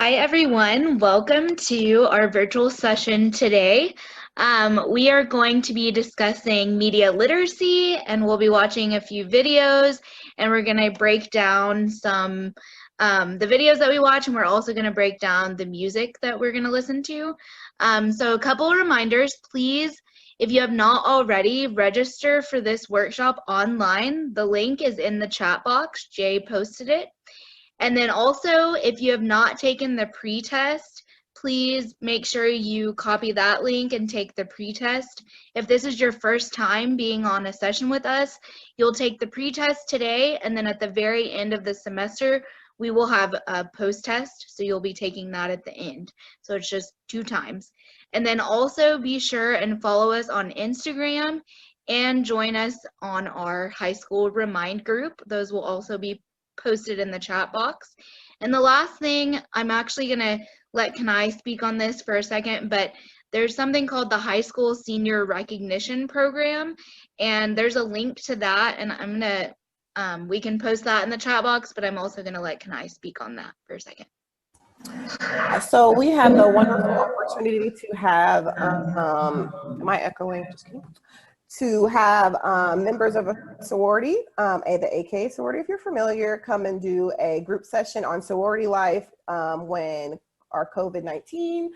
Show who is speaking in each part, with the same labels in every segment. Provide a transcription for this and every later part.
Speaker 1: Hi, everyone. Welcome to our virtual session today. We are going to be discussing media literacy, and we'll be watching a few videos, and we're going to break down some the videos that we watch, and we're also going to break down the music that we're going to listen to. So a couple of reminders, please. If you have not already, register for this workshop online. The link is in the chat box. Jay posted it. And then also, if you have not taken the pre-test, please make sure you copy that link and take the pre-test. If this is your first time being on a session with us, you'll take the pre-test today, and then at the very end of the semester, we will have a post-test, so you'll be taking that at the end. So it's just 2 times. And then also be sure and follow us on Instagram and join us on our high school Remind group. Those will also be posted in the chat box. And the last thing, I'm actually going to let Kanai speak on this for a second, but there's something called the High School Senior Recognition Program, and there's a link to that, and I'm going to, we can post that in the chat box, but I'm also going to let Kanai speak on that for a second.
Speaker 2: So we have the wonderful opportunity to have, am I echoing? Just kidding. To have members of a sorority, the AK sorority, if you're familiar, come and do a group session on sorority life when our COVID-19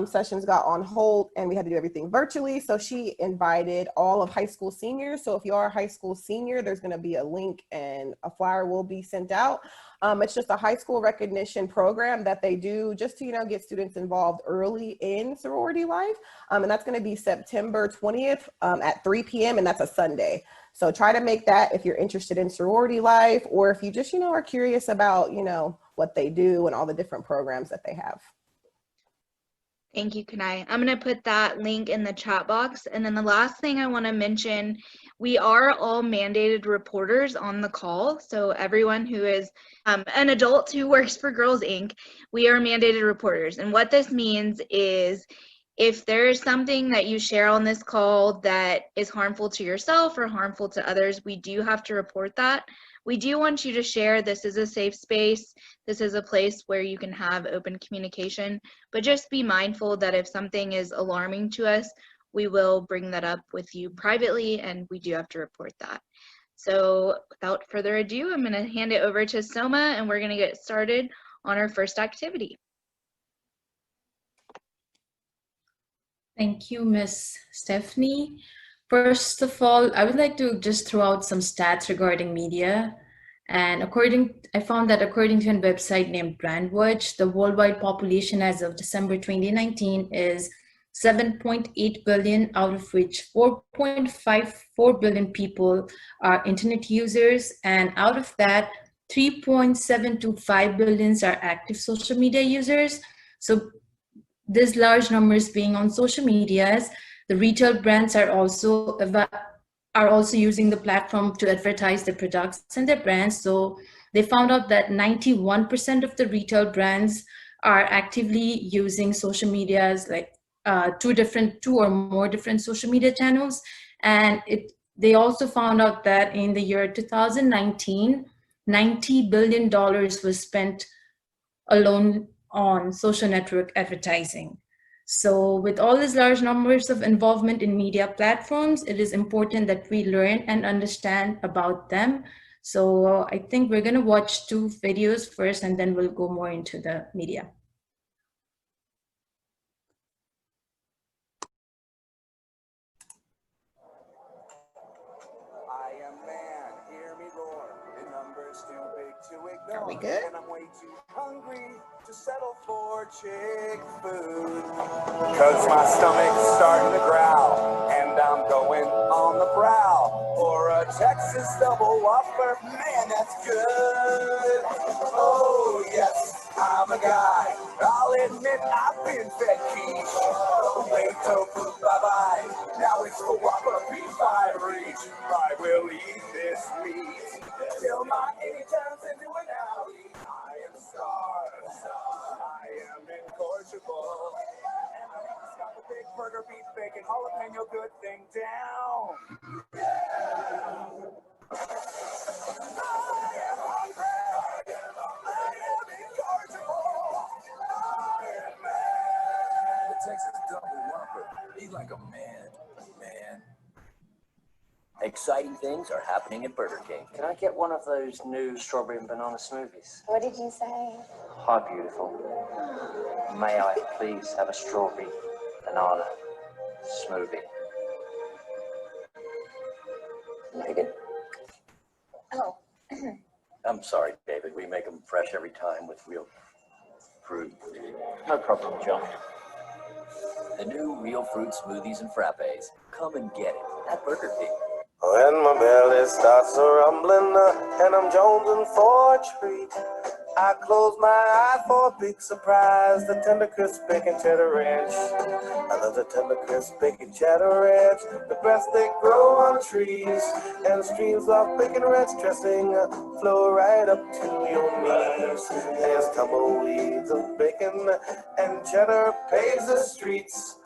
Speaker 2: sessions got on hold and we had to do everything virtually. So she invited all of high school seniors. So if you are a high school senior, there's going to be a link and a flyer will be sent out. It's just a high school recognition program that they do just to, get students involved early in sorority life. And that's going to be September 20th at 3 p.m. and that's a Sunday. So try to make that if you're interested in sorority life, or if you just, are curious about, what they do and all the different programs that they have.
Speaker 1: Thank you, Kanai. I'm going to put that link in the chat box. And then the last thing I want to mention, we are all mandated reporters on the call. So everyone who is an adult who works for Girls Inc., we are mandated reporters. And what this means is if there is something that you share on this call that is harmful to yourself or harmful to others, we do have to report that. We do want you to share. This is a safe space. This is a place where you can have open communication, but just be mindful that if something is alarming to us, we will bring that up with you privately, and we do have to report that. So without further ado, I'm going to hand it over to Soma, and we're going to get started on our first activity.
Speaker 3: Thank you, Ms. Stephanie. First of all, I would like to just throw out some stats regarding media. And I found that according to a website named BrandWatch, the worldwide population as of December 2019 is 7.8 billion, out of which 4.54 billion people are internet users. And out of that, 3.725 billion are active social media users. So these large numbers being on social medias, the retail brands are also using the platform to advertise their products and their brands. So they found out that 91% of the retail brands are actively using social medias, like two or more different social media channels. And they also found out that in the year 2019, $90 billion was spent alone on social network advertising. So with all these large numbers of involvement in media platforms, it is important that we learn and understand about them. So I think we're going to watch 2 videos first, and then we'll go more into the media.
Speaker 4: I am man, hear me roar. The number's too big to ignore.
Speaker 2: Are we good?
Speaker 4: And I'm way too hungry to settle for chick food. Cause my stomach's starting to growl, and I'm going on the prowl for a Texas double whopper. Man, that's good. Oh yes, I'm a guy. I'll admit I've been fed quiche. Wait tofu, bye-bye. Now it's the whopper beef I reach. I will eat this meat till my age turns into an alley. I am starved. I am incorrigible. And I need to stop a big burger, beef, bacon, jalapeno, good thing down. I am hungry. I am incorrigible.
Speaker 5: Exciting things are happening at Burger King.
Speaker 6: Can I get one of those new strawberry and banana smoothies?
Speaker 7: What did you say?
Speaker 6: Hi, beautiful. May I please have a strawberry banana smoothie?
Speaker 5: Megan?
Speaker 7: Oh.
Speaker 5: I'm sorry, David. We make them fresh every time with real fruit.
Speaker 6: No problem, John.
Speaker 5: The new real fruit smoothies and frappes. Come and get it at Burger King.
Speaker 4: When my belly starts a rumbling and I'm jonesing for a treat, I close my eyes for a big surprise. The tender crisp bacon cheddar ranch. I love the tender crisp bacon cheddar ranch. The best they grow on trees. And streams of bacon ranch dressing flow right up to your knees. There's tumbleweeds of bacon and cheddar paves the streets.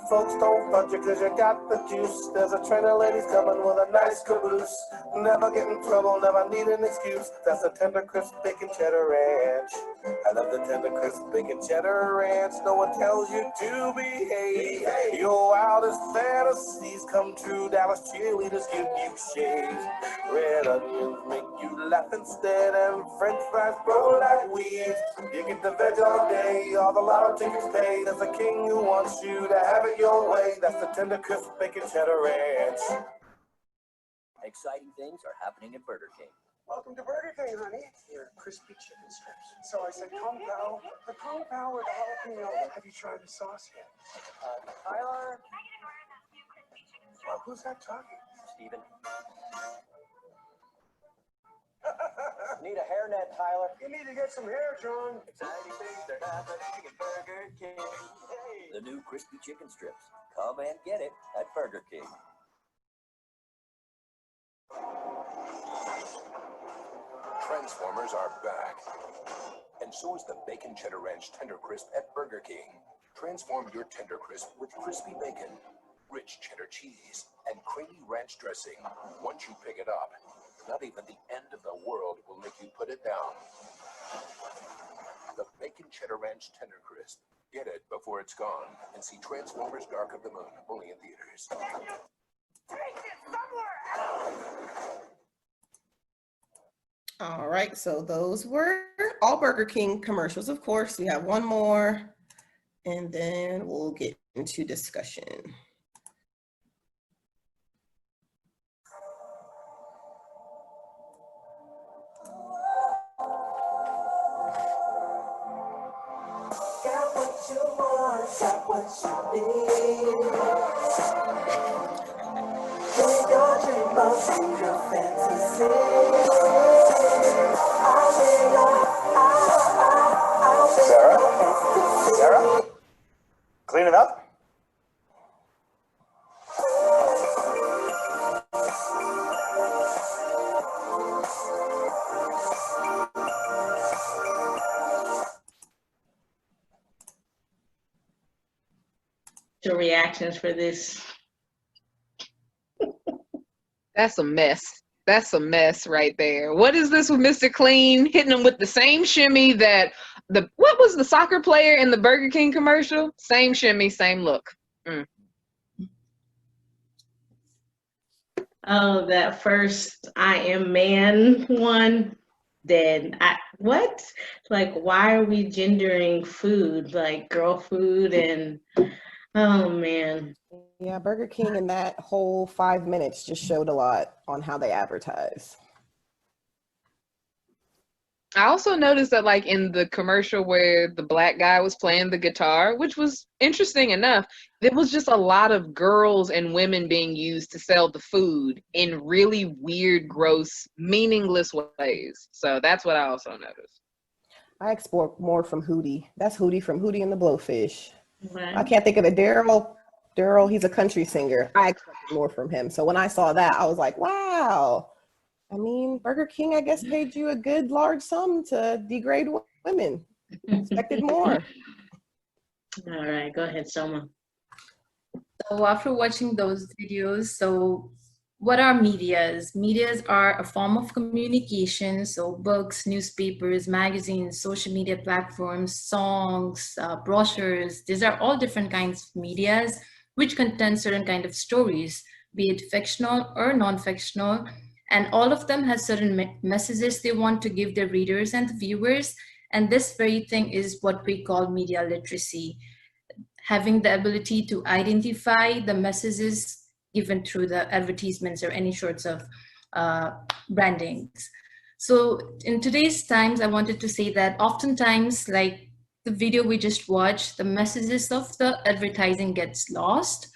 Speaker 4: Folks don't budge you cause you got the juice. There's a train of ladies coming with a nice caboose. Never get in trouble, never need an excuse. That's the tender crisp bacon cheddar ranch. I love the tender crisp bacon cheddar ranch. No one tells you to behave. Your wildest fantasies come true. Dallas cheerleaders give you shade. Red onions make you laugh instead, and French fries grow like weeds. You get the veg all day, all the lotto tickets paid. There's a king who wants you to have it your way. That's the tender crisp bacon cheddar ranch.
Speaker 5: Exciting things are happening at Burger King.
Speaker 8: Welcome to Burger King, honey.
Speaker 6: Here are crispy chicken strips.
Speaker 8: So I said, Kung Pao, the Kung Pao with jalapeno. Have you tried the sauce yet?
Speaker 6: Tyler?
Speaker 8: Well, who's that talking?
Speaker 6: Steven? Need a hairnet, Tyler?
Speaker 8: You need to get some hair, John.
Speaker 5: Exciting things are happening at Burger King. Hey. The new crispy chicken strips. Come and get it at Burger King.
Speaker 9: Transformers are back. And so is the Bacon Cheddar Ranch Tender Crisp at Burger King. Transform your Tender Crisp with crispy bacon, rich cheddar cheese, and creamy ranch dressing. Once you pick it up, not even the end of the world will make you put it down. The Bacon Cheddar Ranch Tender Crisp. Get it before it's gone and see Transformers Dark of the Moon only in theaters.
Speaker 8: Take it somewhere else!
Speaker 2: All right, so those were all Burger King commercials, of course. We have one more, and then we'll get into discussion.
Speaker 4: Got what you want, got what you need. Take your dream of see your fantasy. Sarah? Cleaning up?
Speaker 10: The reactions for this.
Speaker 11: That's a mess. That's a mess right there. What is this with Mr. Clean hitting him with the same shimmy that what was the soccer player in the Burger King commercial? Same shimmy, same look.
Speaker 10: Oh, that first I am man one. Then what? Like, why are we gendering food? Like girl food and oh man.
Speaker 2: Yeah, Burger King in that whole 5 minutes just showed a lot on how they advertise.
Speaker 11: I also noticed that like in the commercial where the black guy was playing the guitar, which was interesting enough, there was just a lot of girls and women being used to sell the food in really weird, gross, meaningless ways. So that's what I also noticed.
Speaker 2: I export more from Hootie. That's Hootie from Hootie and the Blowfish.
Speaker 10: Right.
Speaker 2: I can't think of it. Daryl, he's a country singer. I expected more from him. So when I saw that, I was like, wow. I mean, Burger King, I guess, paid you a good large sum to degrade women. Expected more.
Speaker 10: All right, go ahead, Soma.
Speaker 3: So after watching those videos, so what are medias? Medias are a form of communication. So books, newspapers, magazines, social media platforms, songs, brochures. These are all different kinds of medias which contain certain kind of stories be it fictional or non-fictional, and all of them has certain messages they want to give their readers and the viewers. And this very thing is what we call media literacy, having the ability to identify the messages given through the advertisements or any sorts of brandings. So in today's times, I wanted to say that oftentimes, like the video we just watched, the messages of the advertising gets lost.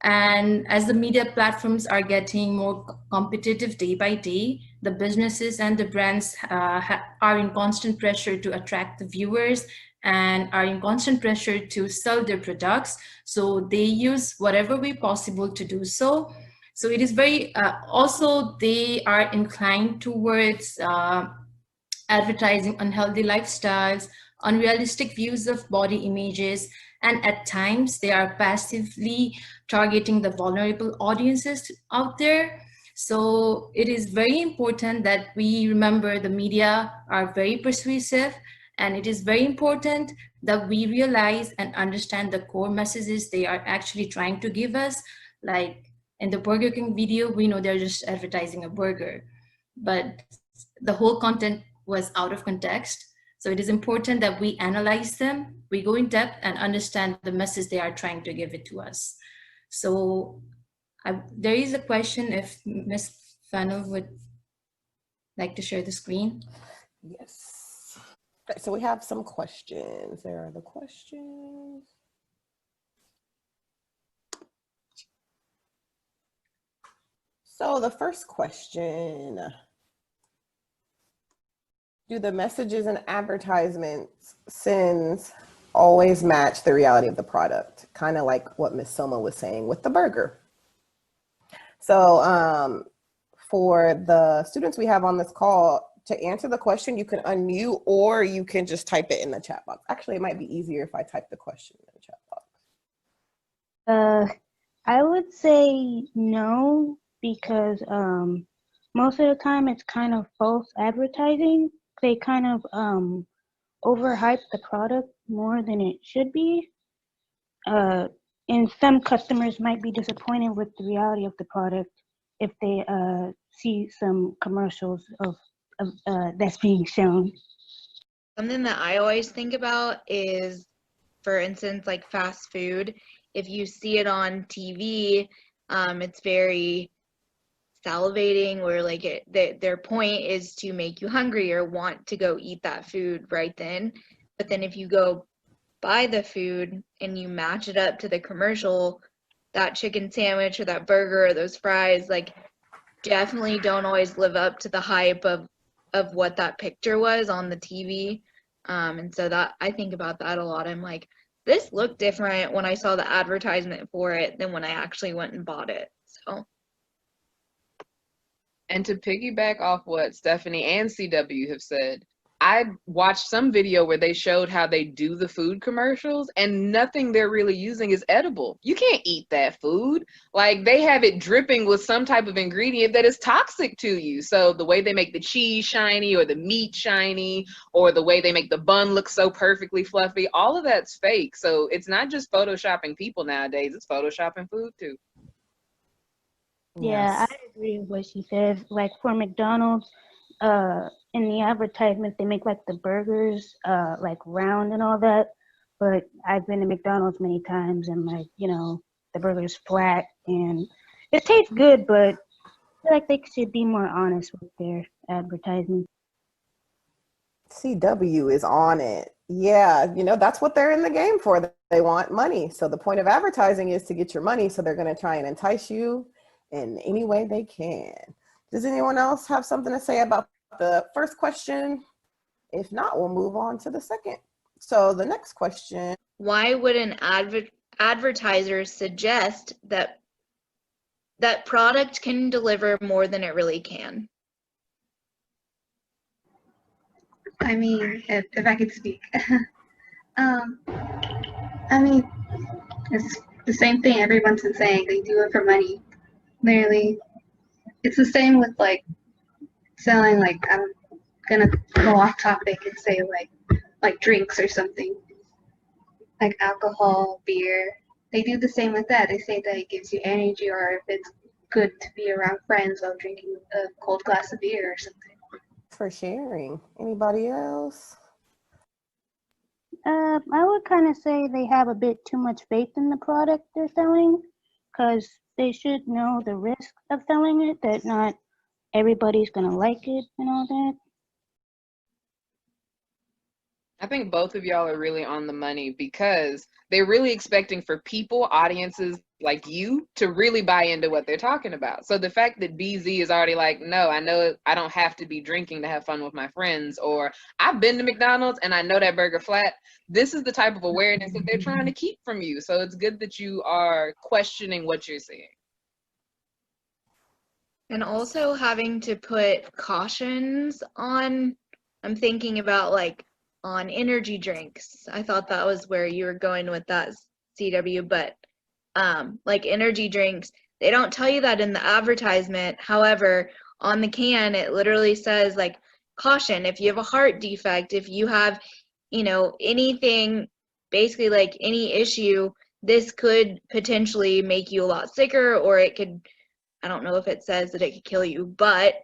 Speaker 3: And as the media platforms are getting more competitive day by day, the businesses and the brands are in constant pressure to attract the viewers and are in constant pressure to sell their products. So they use whatever way possible to do so. So it is very, also they are inclined towards advertising unhealthy lifestyles, unrealistic views of body images, and at times they are passively targeting the vulnerable audiences out there. So it is very important that we remember the media are very persuasive, and it is very important that we realize and understand the core messages they are actually trying to give us. Like in the Burger King video, we know they're just advertising a burger, but the whole content was out of context. So it is important that we analyze them, we go in depth and understand the message they are trying to give it to us. So there is a question, if Ms. Fano would like to share the screen.
Speaker 2: Yes. Okay, so we have some questions. There are the questions. So the first question, do the messages and advertisements sends always match the reality of the product? Kind of like what Miss Soma was saying with the burger. So for the students we have on this call, to answer the question, you can unmute or you can just type it in the chat box. Actually, it might be easier if I type the question in the chat box.
Speaker 7: I would say no, because most of the time it's kind of false advertising. They kind of overhype the product more than it should be. And some customers might be disappointed with the reality of the product if they see some commercials of that's being shown.
Speaker 1: Something that I always think about is, for instance, like fast food. If you see it on TV, it's very salivating, or like their point is to make you hungry or want to go eat that food right then. But then if you go buy the food and you match it up to the commercial, that chicken sandwich or that burger or those fries, like, definitely don't always live up to the hype of what that picture was on the TV. And so that, I think about that a lot. I'm like, this looked different when I saw the advertisement for it than when I actually went and bought it. So.
Speaker 11: And to piggyback off what Stephanie and CW have said, I watched some video where they showed how they do the food commercials, and nothing they're really using is edible. You can't eat that food. Like, they have it dripping with some type of ingredient that is toxic to you. So the way they make the cheese shiny or the meat shiny, or the way they make the bun look so perfectly fluffy, all of that's fake. So it's not just photoshopping people nowadays, it's photoshopping food too.
Speaker 7: Yeah, I agree with what she says. Like for McDonald's, in the advertisement, they make like the burgers like round and all that. But I've been to McDonald's many times, and like, you know, the burger's flat and it tastes good, but I feel like they should be more honest with their advertising.
Speaker 2: CW is on it. Yeah, you know, that's what they're in the game for. They want money. So the point of advertising is to get your money. So they're going to try and entice you in any way they can. Does anyone else have something to say about the first question? If not, we'll move on to the second. So the next question.
Speaker 1: Why would an advertiser suggest that product can deliver more than it really can?
Speaker 12: I mean, if I could speak. I mean, it's the same thing everyone's been saying. They do it for money. Literally, it's the same with like selling, like, I'm gonna go off topic and say like drinks or something, like alcohol, beer. They do the same with that. They say that it gives you energy, or if it's good to be around friends while drinking a cold glass of beer or something.
Speaker 2: For sharing. Anybody else?
Speaker 7: I would kind of say they have a bit too much faith in the product they're selling, because they should know the risk of selling it, that not everybody's gonna like it and all that.
Speaker 11: I think both of y'all are really on the money because they're really expecting for people, audiences like you, to really buy into what they're talking about. So the fact that BZ is already like, no, I know I don't have to be drinking to have fun with my friends, or I've been to McDonald's and I know that burger flat. This is the type of awareness that they're trying to keep from you. So it's good that you are questioning what you're seeing.
Speaker 1: And also having to put cautions on, I'm thinking about like on energy drinks. I thought that was where you were going with that, CW, but like energy drinks, they don't tell you that in the advertisement. However, on the can, it literally says like, caution, if you have a heart defect, if you have, you know, anything, basically like any issue, this could potentially make you a lot sicker, or it could, I don't know if it says that it could kill you, but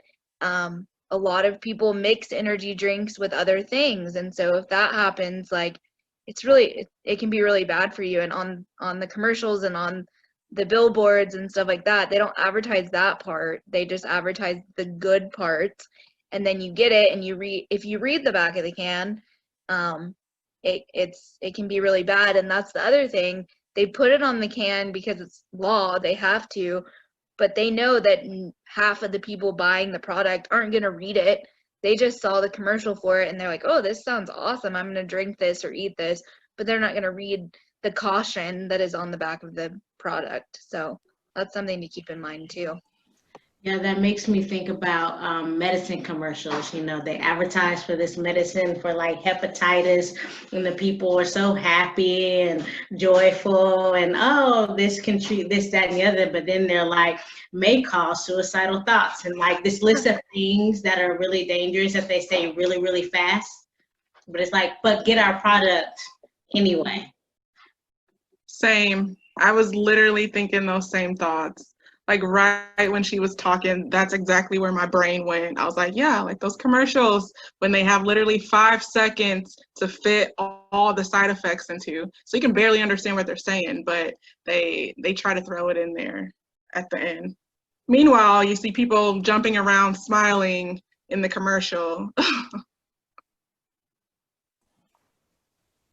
Speaker 1: a lot of people mix energy drinks with other things. And so if that happens, like it's really, it can be really bad for you. And on the commercials and on the billboards and stuff like that, they don't advertise that part. They just advertise the good parts. And then you get it and you read, if you read the back of the can, it can be really bad. And that's the other thing. They put it on the can because it's law, they have to, but they know that half of the people buying the product aren't going to read it. They just saw the commercial for it and they're like, oh, this sounds awesome, I'm going to drink this or eat this, but they're not going to read the caution that is on the back of the product. So that's something to keep in mind too.
Speaker 10: Yeah, that makes me think about medicine commercials. You know, they advertise for this medicine for like hepatitis, and the people are so happy and joyful, and oh, this can treat this, that, and the other. But then they're like, may cause suicidal thoughts, and like this list of things that are really dangerous that they say really, really fast. But it's like, but get our product anyway.
Speaker 13: Same. I was literally thinking those same thoughts. Like right when she was talking, that's exactly where my brain went. I was like, yeah, like those commercials when they have literally 5 seconds to fit all the side effects into, so you can barely understand what they're saying, but they try to throw it in there at the end. Meanwhile, you see people jumping around, smiling in the commercial.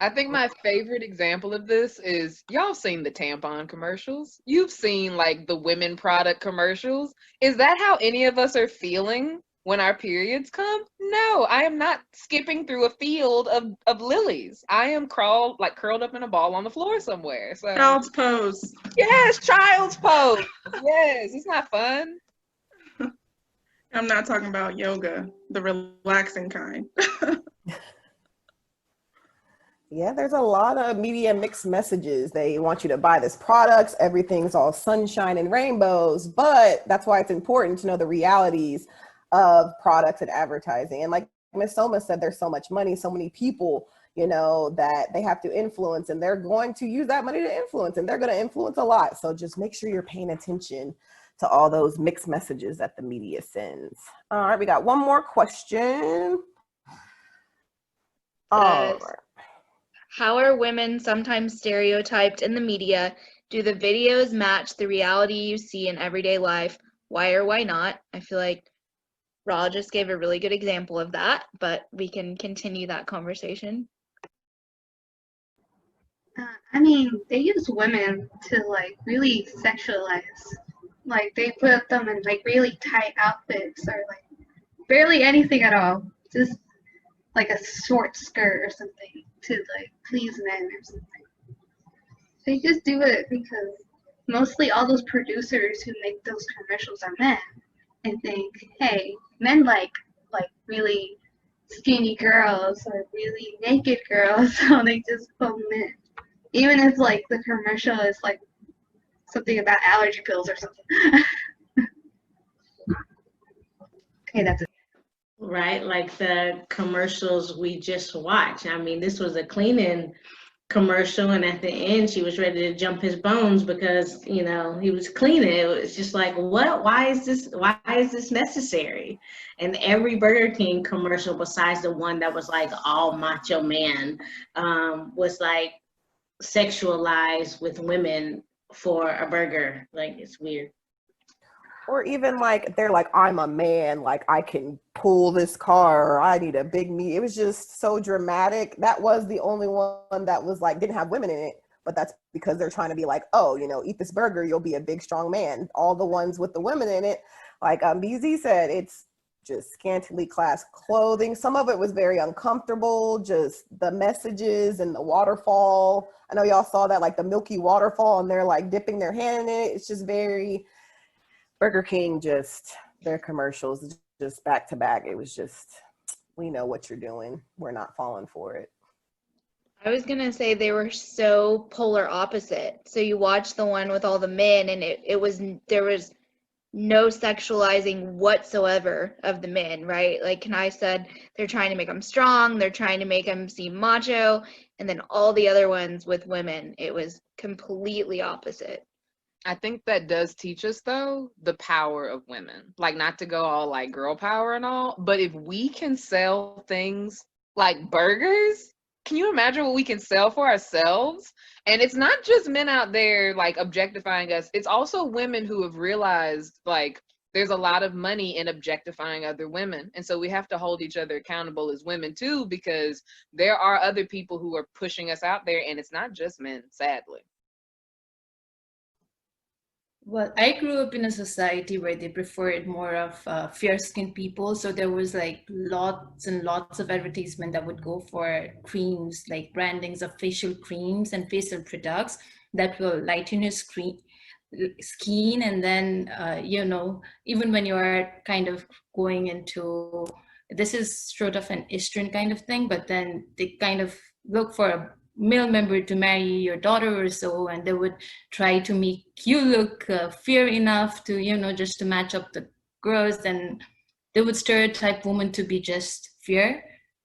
Speaker 11: I think my favorite example of this is, y'all seen the tampon commercials. You've seen like the women product commercials. Is that how any of us are feeling when our periods come? No, I am not skipping through a field of lilies. I am curled up in a ball on the floor somewhere. So
Speaker 13: Child's pose.
Speaker 11: Yes, child's pose. Yes, it's not fun.
Speaker 13: I'm not talking about yoga, the relaxing kind.
Speaker 2: Yeah, there's a lot of media mixed messages. They want you to buy this product, everything's all sunshine and rainbows, but that's why it's important to know the realities of products and advertising. And like Ms. Soma said, there's so much money, so many people, you know, that they have to influence, and they're going to use that money to influence, and they're going to influence a lot. So just make sure you're paying attention to all those mixed messages that the media sends. All right, we got one more question. All right.
Speaker 1: How are women sometimes stereotyped in the media? Do the videos match the reality you see in everyday life? Why or why not? I feel like Ra just gave a really good example of that, but we can continue that conversation.
Speaker 12: I mean, they use women to like really sexualize. Like they put them in like really tight outfits or like barely anything at all. Just like a short skirt or something to like please men or something. They just do it because mostly all those producers who make those commercials are men and think, hey, men like really skinny girls or really naked girls, so they just put men. Even if like the commercial is like something about allergy pills or something. Okay, that's it.
Speaker 10: Right, like the commercials we just watched. I mean, this was a cleaning commercial, and at the end she was ready to jump his bones because he was cleaning. It was just like, what? Why is this necessary? And every Burger King commercial besides the one that was like all macho man was like sexualized with women for a burger. Like, it's weird.
Speaker 2: Or even like they're like, I'm a man, like I can pull this car, or I need a big meat. It was just so dramatic. That was the only one that was like didn't have women in it, but that's because they're trying to be like, oh, eat this burger, you'll be a big strong man. All the ones with the women in it, like BZ said, it's just scantily clad clothing. Some of it was very uncomfortable, just the messages and the waterfall. I know y'all saw that, like the milky waterfall, and they're like dipping their hand in it. It's just very Burger King, just their commercials, just back to back. It was just, we know what you're doing. We're not falling for it.
Speaker 1: I was gonna say they were so polar opposite. So you watch the one with all the men, and there was no sexualizing whatsoever of the men, right? Like Kanai said, they're trying to make them strong, they're trying to make them seem macho, and then all the other ones with women, it was completely opposite.
Speaker 11: I think that does teach us, though, the power of women. Like, not to go all like girl power and all, but if we can sell things like burgers, can you imagine what we can sell for ourselves? And it's not just men out there like objectifying us. It's also women who have realized like there's a lot of money in objectifying other women. And so we have to hold each other accountable as women too, because there are other people who are pushing us out there, and it's not just men, sadly.
Speaker 3: Well, I grew up in a society where they preferred more of fair-skinned people. So there was like lots and lots of advertisement that would go for creams, like brandings of facial creams and facial products that will lighten your skin. And then, even when you are kind of going into, this is sort of an Eastern kind of thing, but then they kind of look for a male member to marry your daughter or so, and they would try to make you look fair enough to just to match up the girls, and they would stereotype women to be just fair,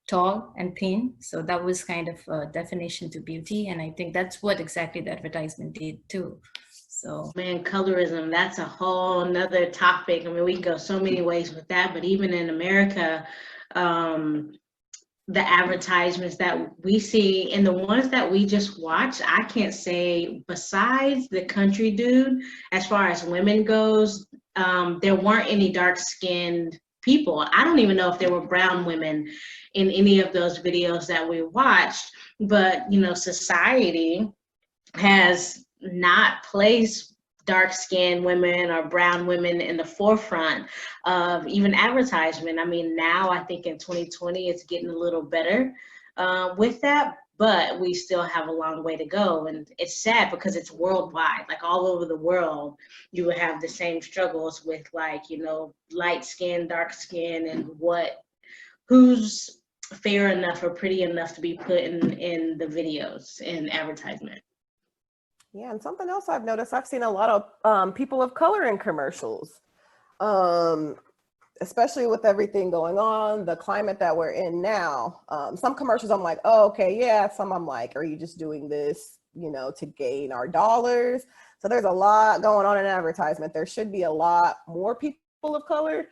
Speaker 3: tall and thin. So that was kind of a definition to beauty, and I think that's what exactly the advertisement did too. So
Speaker 10: man, colorism, that's a whole nother topic. I mean, we can go so many ways with that, but even in America, the advertisements that we see and the ones that we just watch, I can't say besides the country dude, as far as women goes, there weren't any dark-skinned people. I don't even know if there were brown women in any of those videos that we watched, but society has not placed dark-skinned women or brown women in the forefront of even advertisement. I mean, now I think in 2020 it's getting a little better with that, but we still have a long way to go. And it's sad because it's worldwide, like all over the world, you would have the same struggles with like, light skin, dark skin, and who's fair enough or pretty enough to be put in the videos and advertisement.
Speaker 2: Yeah, and something else I've noticed, I've seen a lot of people of color in commercials, especially with everything going on, the climate that we're in now. Some commercials I'm like, oh, okay, yeah. Some I'm like, are you just doing this, to gain our dollars? So there's a lot going on in advertisement. There should be a lot more people of color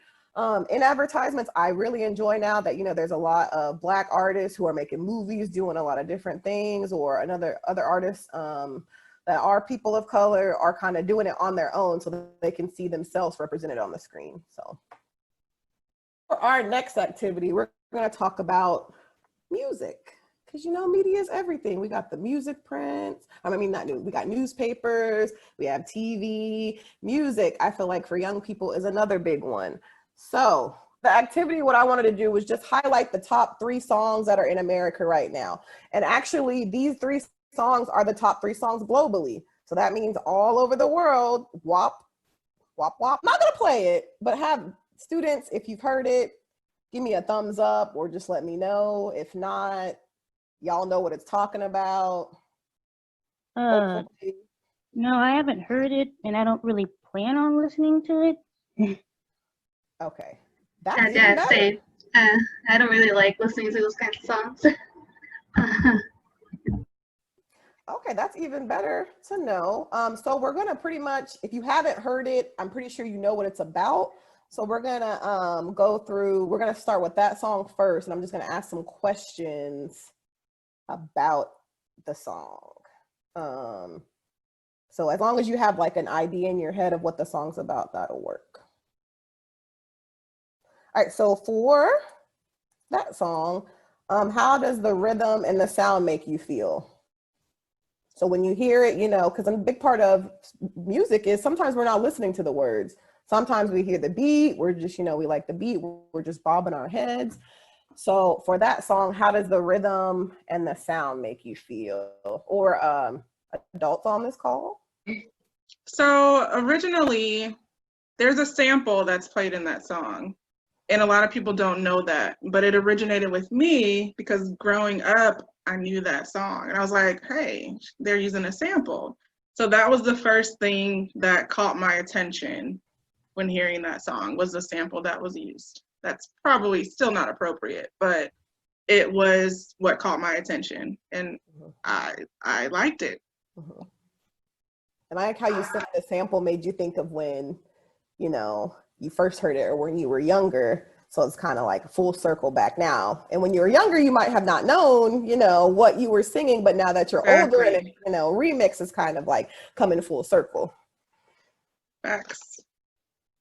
Speaker 2: in advertisements. I really enjoy now that, there's a lot of Black artists who are making movies, doing a lot of different things, or other artists that are people of color are kind of doing it on their own so that they can see themselves represented on the screen. So for our next activity, we're going to talk about music, because media is everything. We got the music prints. We got newspapers, we have TV, music. I feel like for young people is another big one. So the activity, what I wanted to do was just highlight the top 3 songs that are in America right now. And actually these 3 songs are the top 3 songs globally. So that means all over the world, WAP, WAP, WAP. Not gonna play it, but have students, if you've heard it, give me a thumbs up or just let me know. If not, y'all know what it's talking about.
Speaker 7: No, I haven't heard it, and I don't really plan on listening to it.
Speaker 2: Okay.
Speaker 12: Yeah, same. I don't really like listening to those kinds of songs.
Speaker 2: Okay, that's even better to know. So we're gonna pretty much, if you haven't heard it, I'm pretty sure you know what it's about. So we're gonna go through, we're gonna start with that song first, and I'm just gonna ask some questions about the song. So as long as you have like an idea in your head of what the song's about, that'll work. All right, so for that song, how does the rhythm and the sound make you feel? So when you hear it, you know, because a big part of music is sometimes we're not listening to the words. Sometimes we hear the beat, we're just, you know, we like the beat, we're just bobbing our heads. So for that song, how does the rhythm and the sound make you feel? Or adults on this call?
Speaker 13: So originally, there's a sample that's played in that song. And a lot of people don't know that, but it originated with me because growing up, I knew that song. And I was like, hey, they're using a sample. So that was the first thing that caught my attention when hearing that song, was the sample that was used. That's probably still not appropriate, but it was what caught my attention, and I liked it.
Speaker 2: Mm-hmm. And I like how you said the sample made you think of when, you know, you first heard it or when you were younger. So it's kind of like full circle back now. And when you were younger, you might have not known, you know, what you were singing, but now that you're older and it, you know, remix is kind of like coming full circle.
Speaker 13: Facts.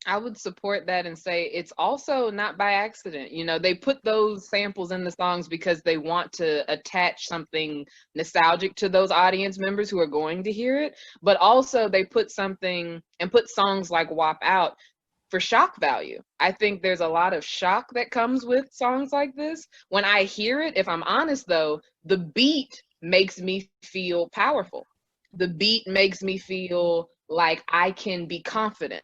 Speaker 11: I would support that and say it's also not by accident. You know, they put those samples in the songs because they want to attach something nostalgic to those audience members who are going to hear it. But also they put something and put songs like WAP out for shock value. I think there's a lot of shock that comes with songs like this. When I hear it, if I'm honest though, the beat makes me feel powerful. The beat makes me feel like I can be confident.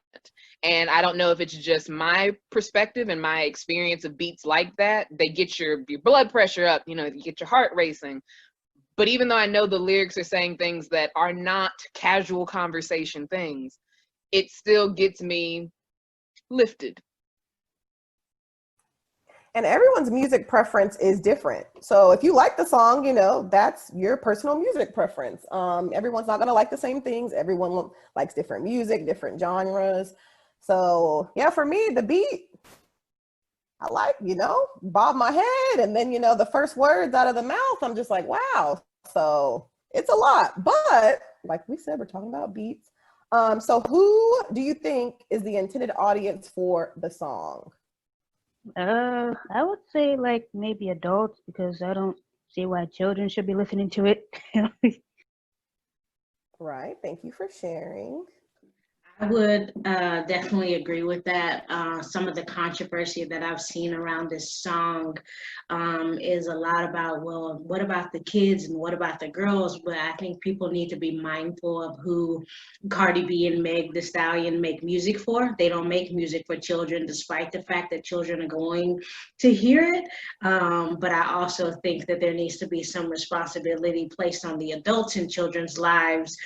Speaker 11: And I don't know if it's just my perspective and my experience of beats like that. They get your blood pressure up, you know, you get your heart racing. But even though I know the lyrics are saying things that are not casual conversation things, it still gets me lifted.
Speaker 2: And everyone's music preference is different. So if you like the song, you know, that's your personal music preference. Everyone's not gonna like the same things. Everyone likes different music, different genres. So yeah, for me, the beat, I like, you know, bob my head. And then, you know, the first words out of the mouth, I'm just like, wow. So it's a lot. But like we said, we're talking about beats. So who do you think is the intended audience for the song?
Speaker 7: I would say like maybe adults, because I don't see why children should be listening to it.
Speaker 2: Right. Thank you for sharing.
Speaker 10: I would definitely agree with that. Some of the controversy that I've seen around this song is a lot about, well, what about the kids and what about the girls? But I think people need to be mindful of who Cardi B and Meg Thee Stallion make music for. They don't make music for children, despite the fact that children are going to hear it. But I also think that there needs to be some responsibility placed on the adults in children's lives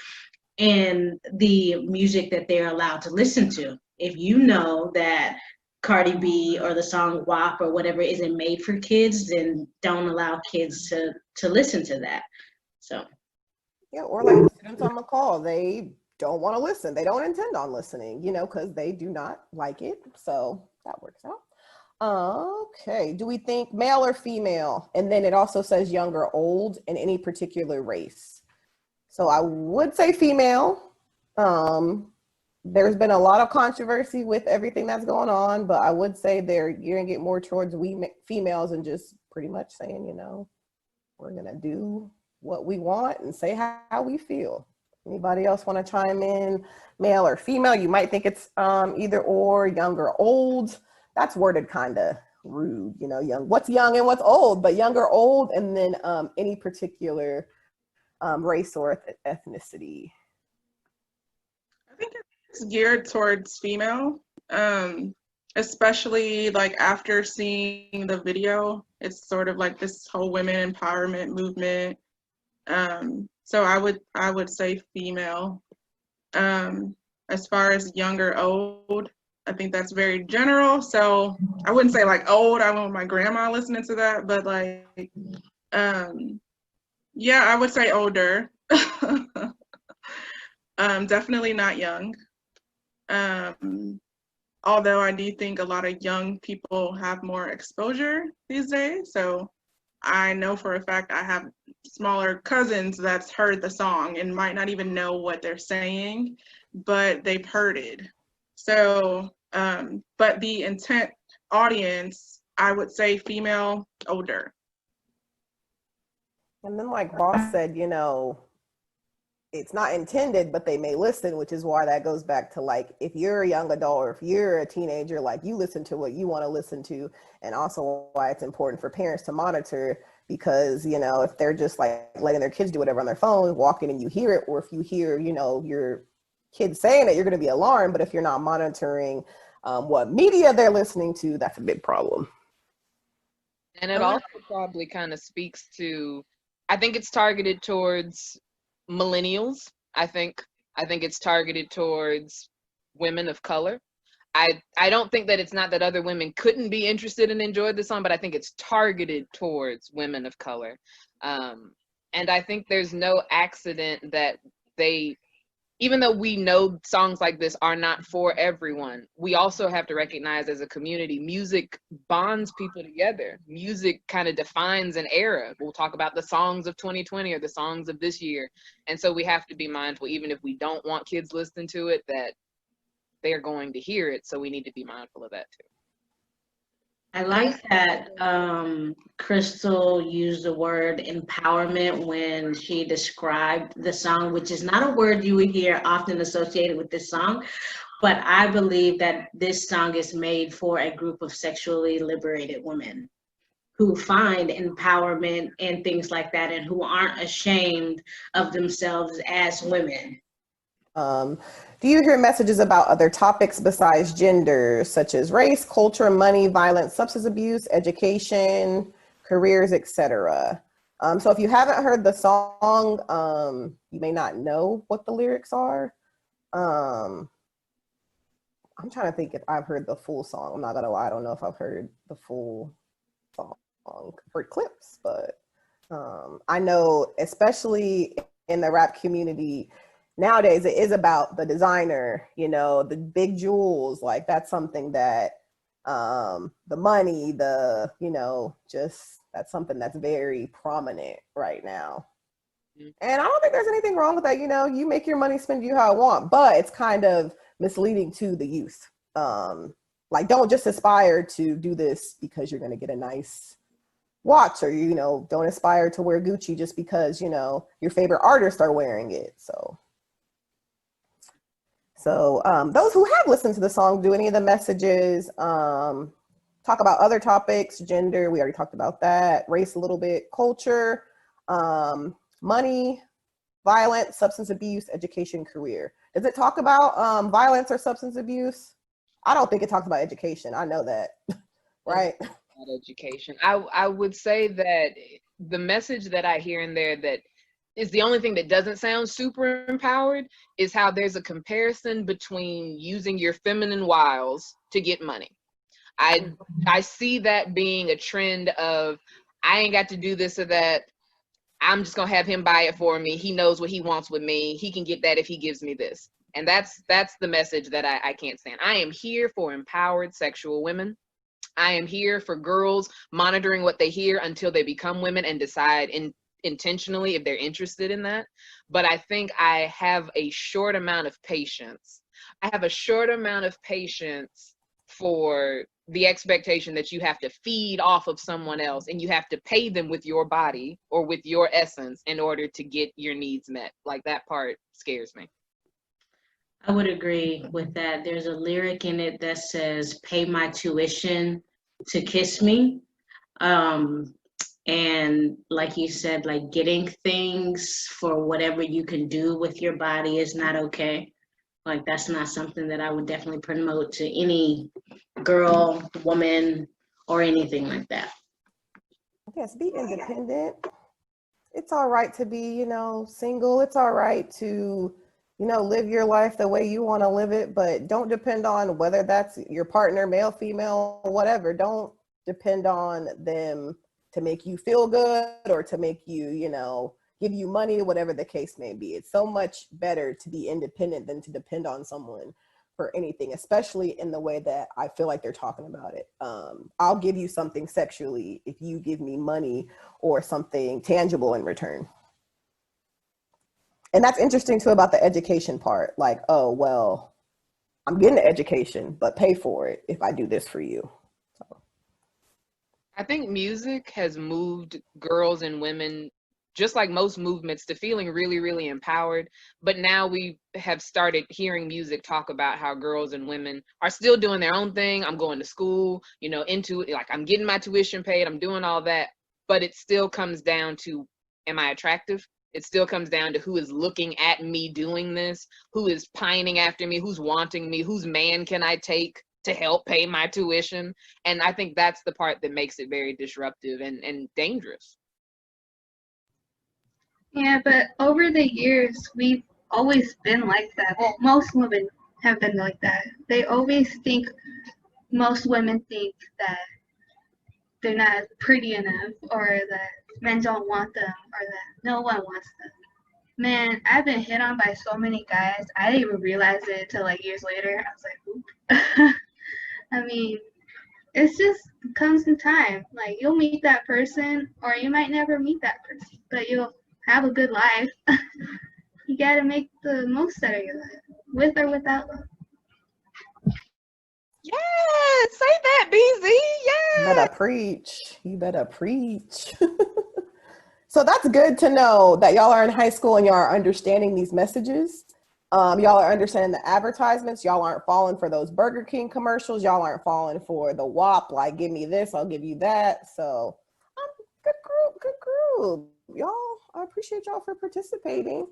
Speaker 10: and the music that they're allowed to listen to. If you know that Cardi B or the song WAP or whatever isn't made for kids, then don't allow kids to listen to that. So
Speaker 2: yeah, or like the students on the call, they don't want to listen. They don't intend on listening, you know, because they do not like it. So that works out. Okay, do we think male or female? And then it also says young or old in any particular race. So I would say female. There's been a lot of controversy with everything that's going on, but I would say you're gonna get more towards females and just pretty much saying, you know, we're gonna do what we want and say how we feel. Anybody else want to chime in? Male or female? You might think it's either or, young or old. That's worded kind of rude, you know, young. What's young and what's old? But young or old, and then any particular race or ethnicity.
Speaker 13: I think it's geared towards female, especially like after seeing the video. It's sort of like this whole women empowerment movement. So I would say female. As far as young or old, I think that's very general. So I wouldn't say like old. I want my grandma listening to that, but like, yeah, I would say older. Definitely not young. Although I do think a lot of young people have more exposure these days. So I know for a fact I have smaller cousins that's heard the song and might not even know what they're saying, but they've heard it. So, but the intent audience, I would say female, older.
Speaker 2: And then like Boss said, you know, it's not intended, but they may listen, which is why that goes back to like, if you're a young adult or if you're a teenager, like you listen to what you want to listen to. And also why it's important for parents to monitor, because, you know, if they're just like letting their kids do whatever on their phone, walking and you hear it, or if you hear, you know, your kids saying it, you're going to be alarmed. But if you're not monitoring what media they're listening to, that's a big problem.
Speaker 11: And it also probably kind of speaks to, I think it's targeted towards millennials. I think it's targeted towards women of color. I don't think that it's not that other women couldn't be interested and enjoy the song, but I think it's targeted towards women of color. And I think there's no accident that they, even though we know songs like this are not for everyone, we also have to recognize as a community, music bonds people together. Music kind of defines an era. We'll talk about the songs of 2020 or the songs of this year. And so we have to be mindful, even if we don't want kids listening to it, that they're going to hear it. So we need to be mindful of that too.
Speaker 10: I like that Crystal used the word empowerment when she described the song, which is not a word you would hear often associated with this song, but I believe that this song is made for a group of sexually liberated women who find empowerment and things like that and who aren't ashamed of themselves as women.
Speaker 2: Do you hear messages about other topics besides gender, such as race, culture, money, violence, substance abuse, education, careers, etc.? So if you haven't heard the song, you may not know what the lyrics are. I'm trying to think if I've heard the full song. I'm not gonna lie, I don't know if I've heard the full song. I've heard clips, but I know, especially in the rap community, nowadays it is about the designer, you know, the big jewels. Like that's something that the money, the, you know, just that's something that's very prominent right now. And I don't think there's anything wrong with that. You know, you make your money, spend you how I want, but it's kind of misleading to the youth. Like don't just aspire to do this because you're going to get a nice watch, or, you know, don't aspire to wear Gucci just because, you know, your favorite artists are wearing it. So those who have listened to the song, do any of the messages talk about other topics? Gender, we already talked about that. Race a little bit. Culture, money, violence, substance abuse, education, career. Does it talk about violence or substance abuse? I don't think it talks about education. I know that, right?
Speaker 11: Not education. I would say that the message that I hear in there that is the only thing that doesn't sound super empowered is how there's a comparison between using your feminine wiles to get money. I see that being a trend of, I ain't got to do this or that. I'm just gonna have him buy it for me. He knows what he wants with me. He can get that if he gives me this. And that's the message that I can't stand. I am here for empowered sexual women. I am here for girls monitoring what they hear until they become women and decide intentionally if they're interested in that. But I think I have a short amount of patience. I have a short amount of patience for the expectation that you have to feed off of someone else and you have to pay them with your body or with your essence in order to get your needs met. Like that part scares me.
Speaker 10: I would agree with that. There's a lyric in it that says, pay my tuition to kiss me. And like you said, like getting things for whatever you can do with your body is not okay. Like that's not something that I would definitely promote to any girl, woman, or anything like that.
Speaker 2: Yes, be independent. It's all right to be, you know, single. It's all right to, you know, live your life the way you want to live it, but don't depend on whether that's your partner, male, female, whatever. Don't depend on them to make you feel good or to make you, you know, give you money, whatever the case may be. It's so much better to be independent than to depend on someone for anything, especially in the way that I feel like they're talking about it. I'll give you something sexually if you give me money or something tangible in return. And that's interesting too about the education part. Like, oh, well, I'm getting an education, but pay for it if I do this for you. So.
Speaker 11: I think music has moved girls and women, just like most movements, to feeling really, really empowered. But now we have started hearing music talk about how girls and women are still doing their own thing. I'm going to school, you know, like I'm getting my tuition paid, I'm doing all that. But it still comes down to, am I attractive? It still comes down to who is looking at me doing this, who is pining after me, who's wanting me, whose man can I take to help pay my tuition. And I think that's the part that makes it very disruptive and dangerous.
Speaker 12: Yeah, but over the years, we've always been like that. Well, most women have been like that. They always think, most women think that they're not pretty enough, or that men don't want them, or that no one wants them. Man, I've been hit on by so many guys. I didn't even realize it until like years later. I was like, oop. I mean, it's just comes in time. Like, you'll meet that person, or you might never meet that person, but you'll have a good life. You gotta make the most out of your life, with or without love.
Speaker 11: Yes, say that, BZ. Yes.
Speaker 2: You better preach. You better preach. So that's good to know that y'all are in high school and y'all are understanding these messages. Y'all are understanding the advertisements. Y'all aren't falling for those Burger King commercials. Y'all aren't falling for the WAP, like, give me this, I'll give you that. So good group. Y'all, I appreciate y'all for participating,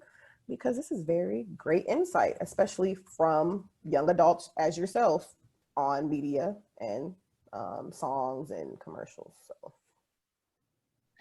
Speaker 2: because this is very great insight, especially from young adults as yourself on media and songs and commercials. So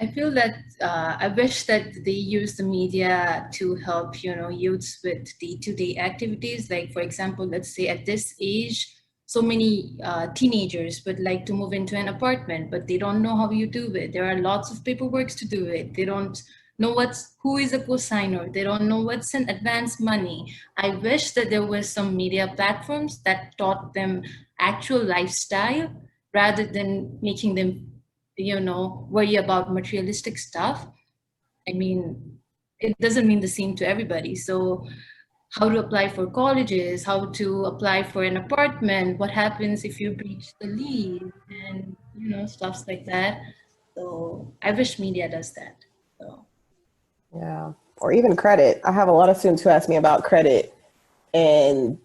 Speaker 3: I feel that I wish that they use the media to help, you know, youths with day-to-day activities. Like, for example, let's say at this age, so many teenagers would like to move into an apartment, but they don't know how you do it. There are lots of paperwork to do it. They don't know who is a cosigner. They don't know what's an advance money. I wish that there were some media platforms that taught them actual lifestyle rather than making them, you know, worry about materialistic stuff. I mean, it doesn't mean the same to everybody. So how to apply for colleges, how to apply for an apartment, what happens if you breach the lease, and, you know, stuffs like that. So I wish media does that. So.
Speaker 2: yeah, or even credit. I have a lot of students who ask me about credit and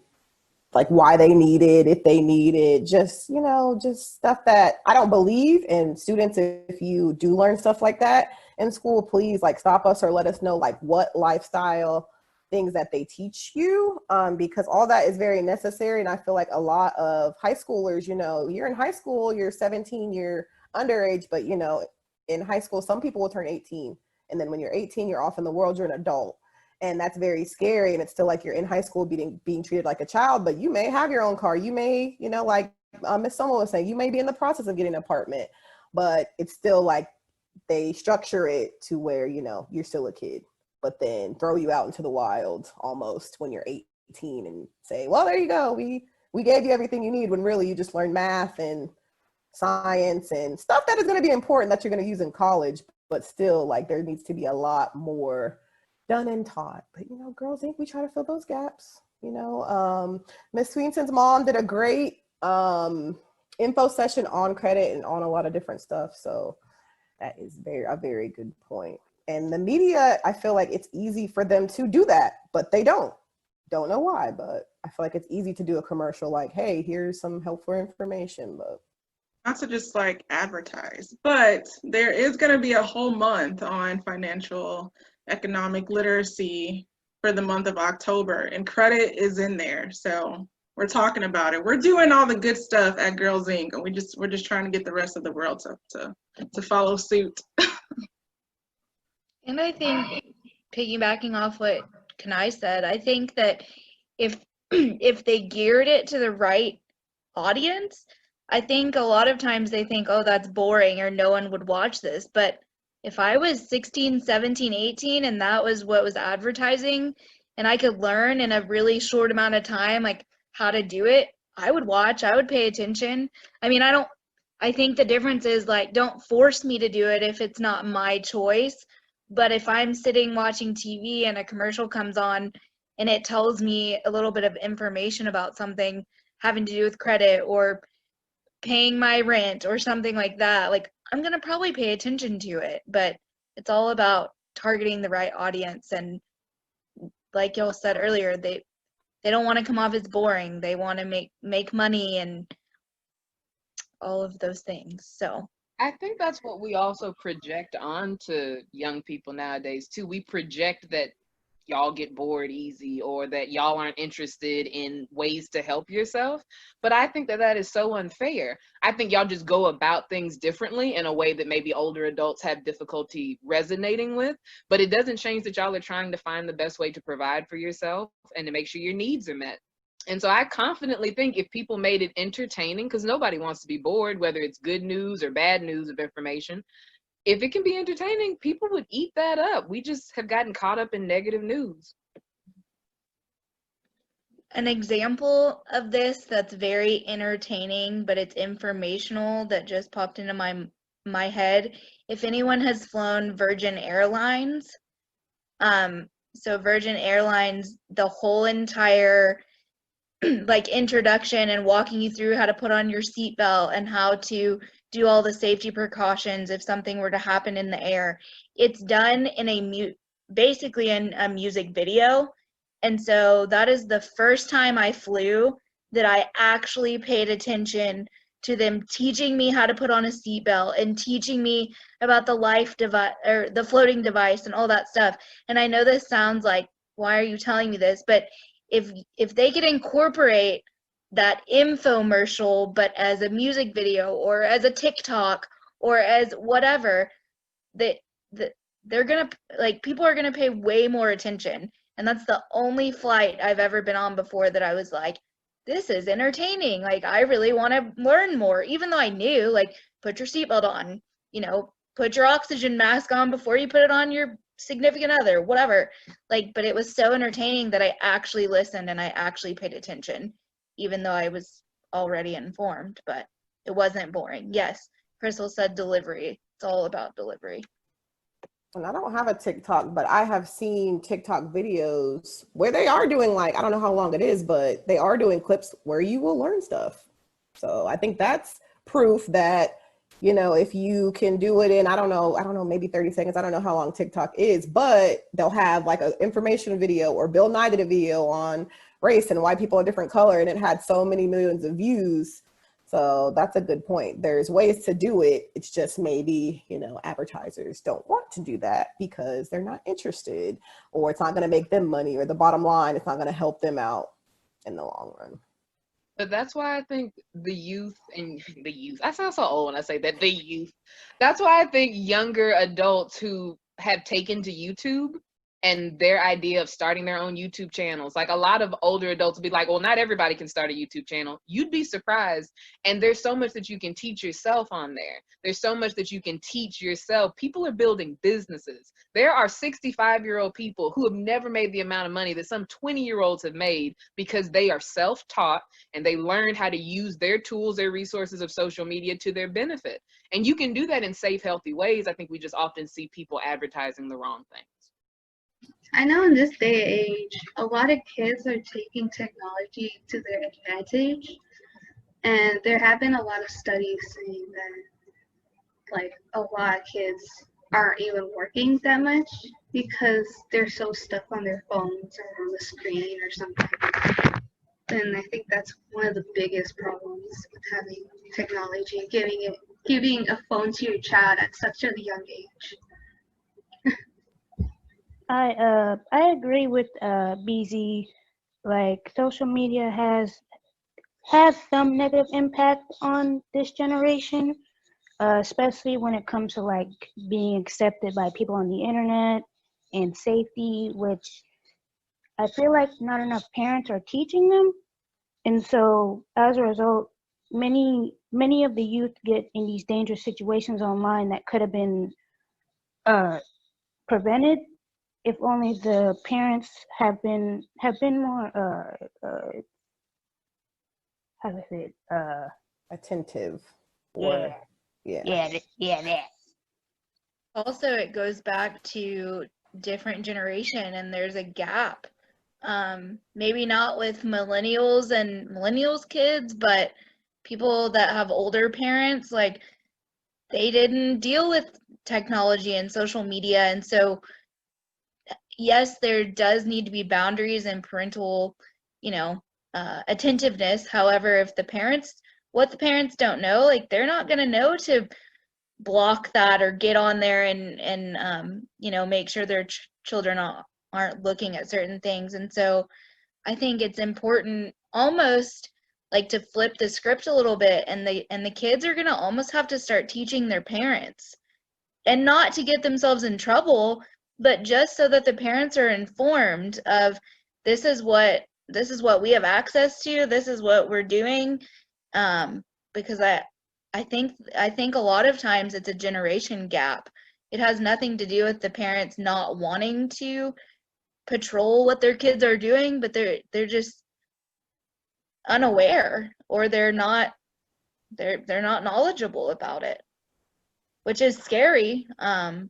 Speaker 2: like why they need it, if they need it, just, you know, just stuff that I don't believe. And students, if you do learn stuff like that in school, please like stop us or let us know like what lifestyle things that they teach you, because all that is very necessary. And I feel like a lot of high schoolers, you know, you're in high school, you're 17, you're underage, but you know, in high school, some people will turn 18. And then when you're 18, you're off in the world, you're an adult. And that's very scary. And it's still like you're in high school being treated like a child, but you may have your own car. You may, you know, like Miss Summer was saying, you may be in the process of getting an apartment, but it's still like they structure it to where, you know, you're still a kid, but then throw you out into the wild almost when you're 18 and say, well, there you go. We gave you everything you need, when really you just learned math and science and stuff that is going to be important that you're going to use in college, but still like there needs to be a lot more done and taught. But you know, Girls Inc., we try to fill those gaps. You know, Miss Swenson's mom did a great info session on credit and on a lot of different stuff. So that is a very good point. And the media, I feel like it's easy for them to do that, but they don't know why, but I feel like it's easy to do a commercial like, hey, here's some helpful information, but
Speaker 13: not to just like advertise, but there is going to be a whole month on financial economic literacy for the month of October, and credit is in there. So we're talking about it. We're doing all the good stuff at Girls Inc., and we're just trying to get the rest of the world to follow suit.
Speaker 1: And I think, piggybacking off what Kanai said, I think that if they geared it to the right audience, I think a lot of times they think, oh, that's boring or no one would watch this. But if I was 16, 17, 18 and that was what was advertising and I could learn in a really short amount of time like how to do it, I would watch, I would pay attention. I mean, I think the difference is like don't force me to do it if it's not my choice. But if I'm sitting watching TV and a commercial comes on and it tells me a little bit of information about something having to do with credit or paying my rent or something like that, like I'm gonna probably pay attention to it. But it's all about targeting the right audience, and like y'all said earlier, they don't want to come off as boring. They want to make money and all of those things. So
Speaker 11: I think that's what we also project onto young people nowadays too. We project that y'all get bored easy or that y'all aren't interested in ways to help yourself. But I think that that is so unfair. I think y'all just go about things differently in a way that maybe older adults have difficulty resonating with. But it doesn't change that y'all are trying to find the best way to provide for yourself and to make sure your needs are met. And so I confidently think if people made it entertaining, because nobody wants to be bored, whether it's good news or bad news of information, if it can be entertaining, people would eat that up. We just have gotten caught up in negative news.
Speaker 1: an example of this that's very entertaining, but it's informational that just popped into my head. If anyone has flown Virgin Airlines, so Virgin Airlines, the whole entire like introduction and walking you through how to put on your seatbelt and how to do all the safety precautions if something were to happen in the air. It's done in basically in a music video. And so that is the first time I flew that I actually paid attention to them teaching me how to put on a seatbelt and teaching me about the life device or the floating device and all that stuff. And I know this sounds like, why are you telling me this? But if they could incorporate that infomercial, but as a music video or as a TikTok or as whatever, they're gonna like people are gonna pay way more attention. And that's the only flight I've ever been on before that I was like, this is entertaining. Like I really want to learn more, even though I knew like put your seatbelt on, put your oxygen mask on before you put it on your significant other, whatever. Like, but it was so entertaining that I actually listened and I actually paid attention, even though I was already informed, but it wasn't boring. Yes, Crystal said delivery. It's all about delivery.
Speaker 2: And I don't have a TikTok, but I have seen TikTok videos where they are doing like, I don't know how long it is, but they are doing clips where you will learn stuff. So I think that's proof that, if you can do it in, I don't know, maybe 30 seconds. I don't know how long TikTok is, but they'll have like an information video, or Bill Nye did a video on race and why people are different color, and it had so many millions of views. So that's a good point. There's ways to do it. It's just maybe, advertisers don't want to do that because they're not interested, or it's not going to make them money, or the bottom line, it's not going to help them out in the long run.
Speaker 11: But that's why I think I sound so old when I say that, that's why I think younger adults who have taken to YouTube and their idea of starting their own YouTube channels, like a lot of older adults will be like, well, not everybody can start a YouTube channel. You'd be surprised. And there's so much that you can teach yourself on there. There's so much that you can teach yourself. People are building businesses. There are 65-year-old people who have never made the amount of money that some 20-year-olds have made because they are self-taught and they learned how to use their tools, their resources of social media to their benefit. And you can do that in safe, healthy ways. I think we just often see people advertising the wrong things.
Speaker 12: I know in this day and age, a lot of kids are taking technology to their advantage. And there have been a lot of studies saying that, like, a lot of kids aren't even working that much because they're so stuck on their phones or on the screen or something. And I think that's one of the biggest problems with having technology and giving a phone to your child at such a young age.
Speaker 7: I agree with BZ. Like social media has some negative impact on this generation, especially when it comes to like being accepted by people on the internet and safety, which I feel like not enough parents are teaching them. And so as a result, many of the youth get in these dangerous situations online that could have been prevented if only the parents have been more how do I say it?
Speaker 2: Attentive, or
Speaker 7: That.
Speaker 1: Also, it goes back to different generation, and there's a gap. Maybe not with millennials and millennials kids, but people that have older parents, like they didn't deal with technology and social media. And so, yes, there does need to be boundaries and parental, attentiveness. However, if what the parents don't know, like they're not going to know to block that or get on there and make sure their children aren't looking at certain things. And so I think it's important almost like to flip the script a little bit, and the kids are going to almost have to start teaching their parents, and not to get themselves in trouble, but just so that the parents are informed of this is what we have access to, this is what we're doing. Because I think a lot of times it's a generation gap. It has nothing to do with the parents not wanting to patrol what their kids are doing, but they're just unaware, or they're not knowledgeable about it, which is scary,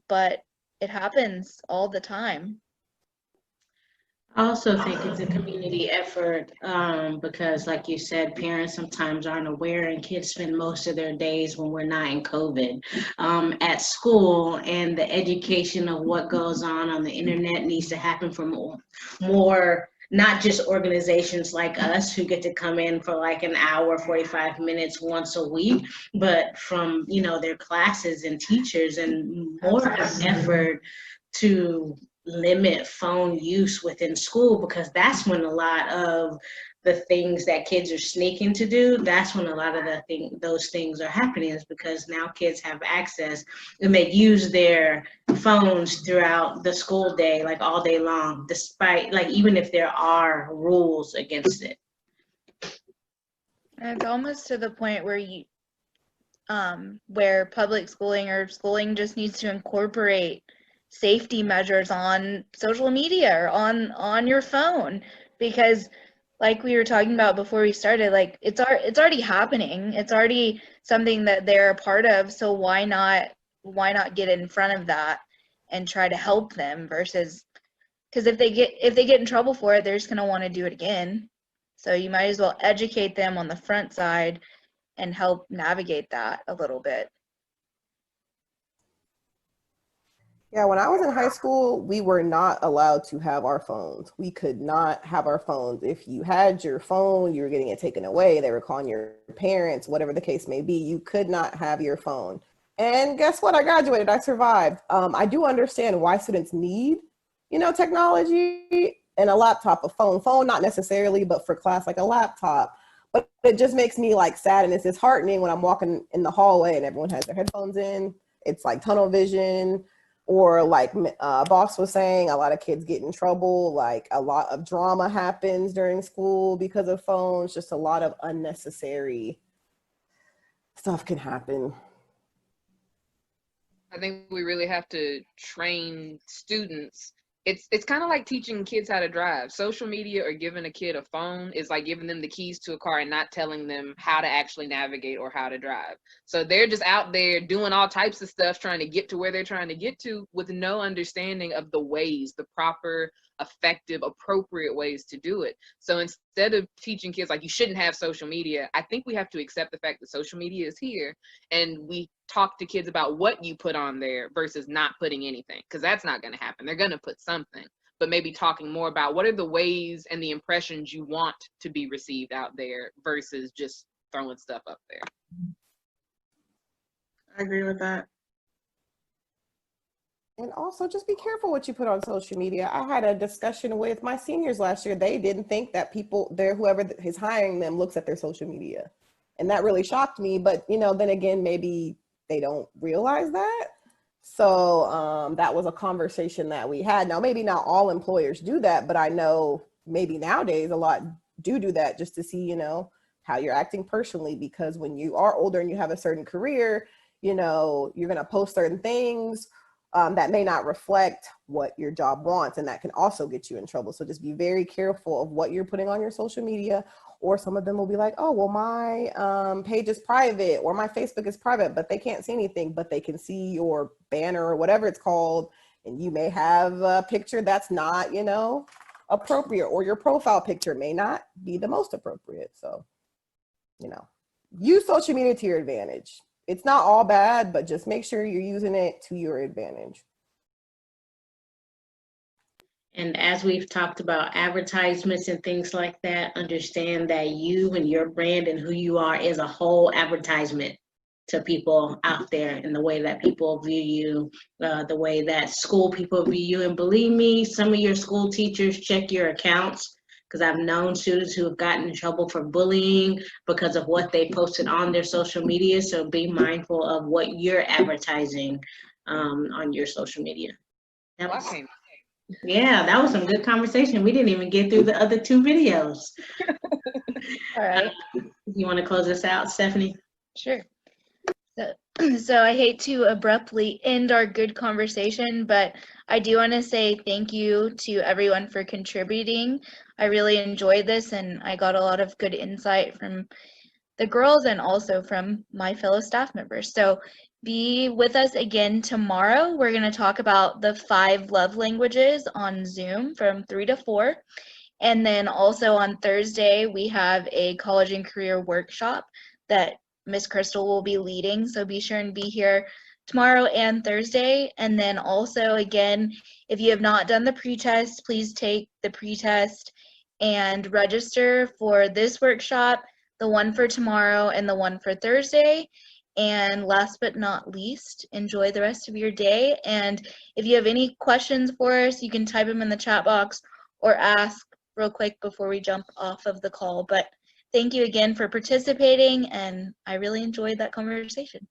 Speaker 1: but it happens all the time.
Speaker 10: I also think it's a community effort because, like you said, parents sometimes aren't aware, and kids spend most of their days when we're not in COVID at school, and the education of what goes on the internet needs to happen from more, not just organizations like us who get to come in for like an hour, 45 minutes once a week, but from, their classes and teachers, and more of an effort to limit phone use within school, because that's when a lot of the things that kids are sneaking to do, that's when a lot of those things are happening, is because now kids have access and they use their phones throughout the school day, like all day long, despite, like, even if there are rules against it.
Speaker 1: And it's almost to the point where where public schooling or schooling just needs to incorporate safety measures on social media or on your phone, because like we were talking about before we started, like it's already happening. It's already something that they're a part of, so why not get in front of that and try to help them, versus, because if they get in trouble for it, they're just going to want to do it again. So you might as well educate them on the front side and help navigate that a little bit.
Speaker 2: Yeah, when I was in high school, we were not allowed to have our phones. We could not have our phones. If you had your phone, you were getting it taken away. They were calling your parents, whatever the case may be. You could not have your phone. And guess what? I graduated. I survived. I do understand why students need, technology and a laptop, a phone, not necessarily, but for class, like a laptop. But it just makes me like sad, and it's disheartening when I'm walking in the hallway and everyone has their headphones in. It's like tunnel vision. Or like Boss was saying, a lot of kids get in trouble. Like a lot of drama happens during school because of phones. Just a lot of unnecessary stuff can happen.
Speaker 11: I think we really have to train students. It's kind of like teaching kids how to drive. Social media or giving a kid a phone is like giving them the keys to a car and not telling them how to actually navigate or how to drive. So they're just out there doing all types of stuff, trying to get to where they're trying to get to, with no understanding of the ways, the proper, effective, appropriate ways to do it. So instead of teaching kids like you shouldn't have social media, I think we have to accept the fact that social media is here, and we talk to kids about what you put on there versus not putting anything, because that's not going to happen. They're going to put something, but maybe talking more about what are the ways and the impressions you want to be received out there versus just throwing stuff up there.
Speaker 13: I agree with that.
Speaker 2: And also just be careful what you put on social media. I had a discussion with my seniors last year. They didn't think that whoever is hiring them looks at their social media. And that really shocked me. But, then again, maybe they don't realize that. So that was a conversation that we had. Now, maybe not all employers do that, but I know maybe nowadays a lot do that, just to see, how you're acting personally. Because when you are older and you have a certain career, you're going to post certain things, that may not reflect what your job wants, and that can also get you in trouble. So just be very careful of what you're putting on your social media. Or some of them will be like, oh, well, my page is private or my Facebook is private, but they can't see anything, but they can see your banner or whatever it's called. And you may have a picture that's not, you know, appropriate, or your profile picture may not be the most appropriate. So, you know, use social media to your advantage. It's not all bad, but just make sure you're using it to your advantage.
Speaker 10: And as we've talked about advertisements and things like that, understand that you and your brand and who you are is a whole advertisement to people out there, and the way that people view you, the way that school people view you. And believe me, some of your school teachers check your accounts, because I've known students who have gotten in trouble for bullying because of what they posted on their social media. So be mindful of what you're advertising on your social media. Yeah, that was some good conversation. We didn't even get through the other 2 videos.
Speaker 1: All right.
Speaker 10: You want to close this out, Stephanie?
Speaker 1: Sure. So I hate to abruptly end our good conversation, but I do want to say thank you to everyone for contributing. I really enjoyed this, and I got a lot of good insight from the girls and also from my fellow staff members. So be with us again tomorrow. We're going to talk about the 5 love languages on Zoom from 3 to 4. And then also on Thursday, we have a college and career workshop that Miss Crystal will be leading. So be sure and be here tomorrow and Thursday. And then also, again, if you have not done the pretest, please take the pretest and register for this workshop, the one for tomorrow and the one for Thursday. And last but not least, enjoy the rest of your day. And if you have any questions for us, you can type them in the chat box or ask real quick before we jump off of the call. But thank you again for participating, and I really enjoyed that conversation.